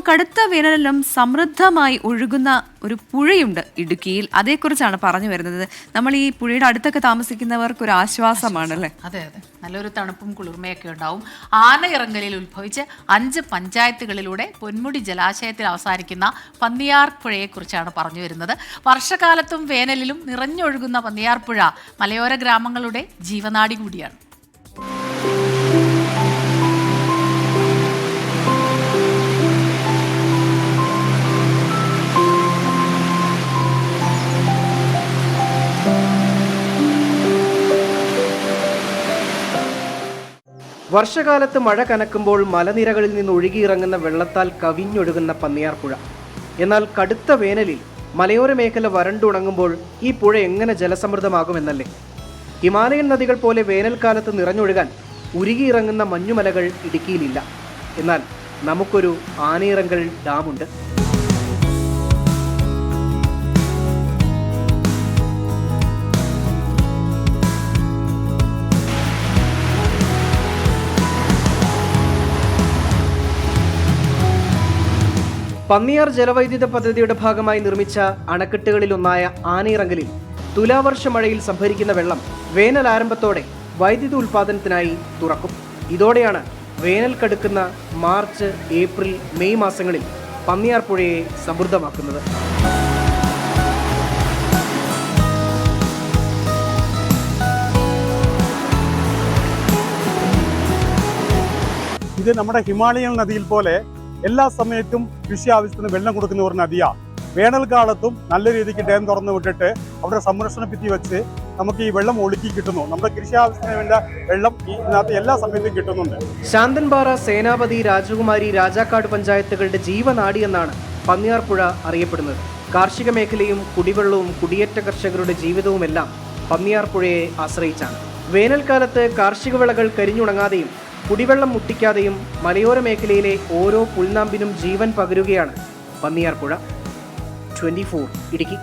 കടുത്ത വേനലിലും സമൃദ്ധമായി ഒഴുകുന്ന ഒരു പുഴയുണ്ട് ഇടുക്കിയിൽ. അതേക്കുറിച്ചാണ് പറഞ്ഞു വരുന്നത്. നമ്മൾ ഈ പുഴയുടെ അടുത്തൊക്കെ താമസിക്കുന്നവർക്ക് ഒരു ആശ്വാസമാണല്ലേ? അതെ അതെ, നല്ലൊരു തണുപ്പും കുളിർമയൊക്കെ ഉണ്ടാവും. ആനയിറങ്കലിൽ ഉത്ഭവിച്ച് 5 പഞ്ചായത്തുകളിലൂടെ പൊന്മുടി ജലാശയത്തിൽ അവസാനിക്കുന്ന പന്നിയാർ പുഴയെക്കുറിച്ചാണ് പറഞ്ഞു വരുന്നത്. വർഷകാലത്തും വേനലിലും നിറഞ്ഞൊഴുകുന്ന പന്നിയാർ പുഴ മലയോര ഗ്രാമങ്ങളുടെ ജീവനാഡി കൂടിയാണ്. വർഷകാലത്ത് മഴ കനക്കുമ്പോൾ മലനിരകളിൽ നിന്ന് ഒഴുകിയിറങ്ങുന്ന വെള്ളത്താൽ കവിഞ്ഞൊഴുകുന്ന പന്നിയാർപ്പുഴ. എന്നാൽ കടുത്ത വേനലിൽ മലയോര മേഖല വരണ്ടുണങ്ങുമ്പോൾ ഈ പുഴ എങ്ങനെ ജലസമൃദ്ധമാകുമെന്നല്ലേ? ഹിമാലയൻ നദികൾ പോലെ വേനൽക്കാലത്ത് നിറഞ്ഞൊഴുകാൻ ഉരുകിയിറങ്ങുന്ന മഞ്ഞുമലകൾ ഇടുക്കിയിലില്ല. എന്നാൽ നമുക്കൊരു ആനയിറങ്കൽ ഡാമുണ്ട്. പന്നിയാർ ജലവൈദ്യുത പദ്ധതിയുടെ ഭാഗമായി നിർമ്മിച്ച അണക്കെട്ടുകളിലൊന്നായ ആനയിറങ്കലിൽ തുലാവർഷ മഴയിൽ സംഭരിക്കുന്ന വെള്ളം വേനൽ ആരംഭത്തോടെ വൈദ്യുതി ഉൽപാദനത്തിനായി തുറക്കും. ഇതോടെയാണ് വേനൽ കടുക്കുന്ന മാർച്ച്, ഏപ്രിൽ, മെയ് മാസങ്ങളിൽ പന്നിയാർ പുഴയെ സമൃദ്ധമാക്കുന്നത്. ഇത് നമ്മുടെ ഹിമാലയൻ നദിയിൽ പോലെ എല്ലാ സമയത്തും കൃഷി ആവശ്യത്തിന് വെള്ളം കൊടുക്കുന്ന ഒരു നദിയാണ്. വേനൽക്കാലത്തും നല്ല രീതിക്ക് ഡാം തുറന്നു വിട്ടിട്ട് അവിടെ സംരക്ഷണ ഭിത്തി വെച്ച് നമുക്ക് ഈ വെള്ളം ഒഴുക്കി കിട്ടുന്നു. നമ്മുടെ കൃഷി ആവശ്യത്തിന് വേണ്ട വെള്ളം ഇതിനകത്ത് എല്ലാ സമയത്തും കിട്ടുന്നുണ്ട്. ശാന്തൻപാറ, സേനാപതി, രാജകുമാരി, രാജാക്കാട് പഞ്ചായത്തുകളുടെ ജീവനാഡി എന്നാണ് പന്നിയാർ പുഴ അറിയപ്പെടുന്നത്. കാർഷിക മേഖലയും കുടിവെള്ളവും കുടിയേറ്റ കർഷകരുടെ ജീവിതവുമെല്ലാം പന്നിയാർ പുഴയെ ആശ്രയിച്ചാണ്. വേനൽക്കാലത്ത് കാർഷിക വിളകൾ കരിഞ്ഞുണങ്ങാതെയും കുടിവെള്ളം മുട്ടിക്കാതെയും മലയോര മേഖലയിലെ ഓരോ പുൽനാമ്പിനും ജീവൻ പകരുകയാണ് പന്നിയാർ പുഴ. 24 ഇടുക്കി.